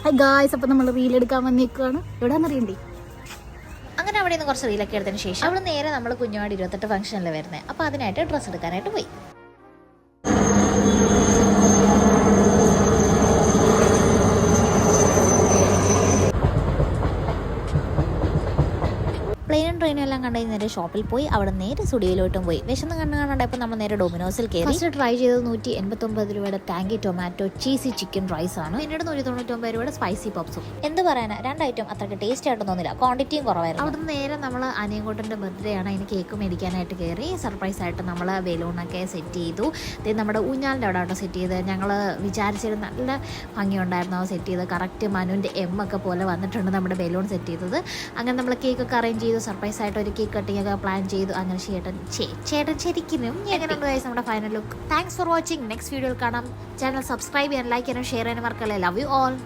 Hi guys, അപ്പോൾ നമ്മൾ റീലെടുക്കാൻ വന്നേക്കുവാണ്. എവിടെയാണെന്നറിയണ്ടേ? അങ്ങനെ അവിടെ നിന്ന് കുറച്ച് റീലൊക്കെ എടുത്തതിന് ശേഷം അവിടെ നേരെ നമ്മൾ കുഞ്ഞുമാട് 28 ഫംഗ്ഷനിൽ വരുന്നത്. അപ്പോൾ അതിനായിട്ട് ഡ്രസ്സ് എടുക്കാനായിട്ട് പോയി. പ്ലെയിനും ട്രെയിനും എല്ലാം കണ്ടു നേരെ ഷോപ്പിൽ പോയി. അവിടെ നേരെ സ്റ്റുഡിയോയിലോട്ടും പോയി. വിശന്ന് കാണാണ്ടപ്പോൾ നമ്മൾ നേരെ ഡൊമിനോസിൽ കയറി. ഫസ്റ്റ് ട്രൈ ചെയ്തത് 189 രൂപയുടെ ടാങ്കി ടൊമാറ്റോ ചീസി ചിക്കൻ റൈസ് ആണ്. പിന്നീട് 199 രൂപയുടെ സ്പൈസി പപ്സും. എന്ത് പറയാനാ, രണ്ട് ഐറ്റം അത്രയ്ക്ക് ടേസ്റ്റ് ആയിട്ട് തോന്നില്ല, ക്വാണ്ടിറ്റിയും കുറവായിരുന്നു. അവിടെ നേരെ നമ്മൾ അനിയൻകുട്ടൻ്റെ ബർത്ത്ഡേ ആണ്, അതിന് കേക്ക് മേടിക്കാനായിട്ട് കയറി. സർപ്രൈസ് ആയിട്ട് നമ്മൾ ബലൂണൊക്കെ സെറ്റ് ചെയ്തു. നമ്മുടെ ഊഞ്ഞാലിൻ്റെ അവിടെ സെറ്റ് ചെയ്ത് ഞങ്ങൾ വിചാരിച്ചത് നല്ല ഭംഗിയുണ്ടായിരുന്നു. സെറ്റ് ചെയ്ത് കറക്റ്റ് മനുവിൻ്റെ ഒക്കെ പോലെ വന്നിട്ടുണ്ട് നമ്മുടെ ബലൂൺ സെറ്റ് ചെയ്തത്. അങ്ങനെ നമ്മൾ കേക്കൊക്കെ അറേഞ്ച് ചെയ്തു. സർപ്രൈസ് ആയിട്ട് ഒരു കേക്ക് കട്ടിങ് ഒക്കെ പ്ലാൻ ചെയ്തു. അങ്ങനെ ചേട്ടൻ ശരിക്കും എങ്ങനെയുണ്ട് ഗൈസ് നമ്മുടെ final look? Thanks for watching. Next വീഡിയോയിൽ കാണാം. ചാനൽ സബ്സ്ക്രൈബ് ചെയ്യാൻ, ലൈക്ക് ചെയ്യാനും ഷെയർ ചെയ്യാനും മറക്കല്ലേ. Love you all.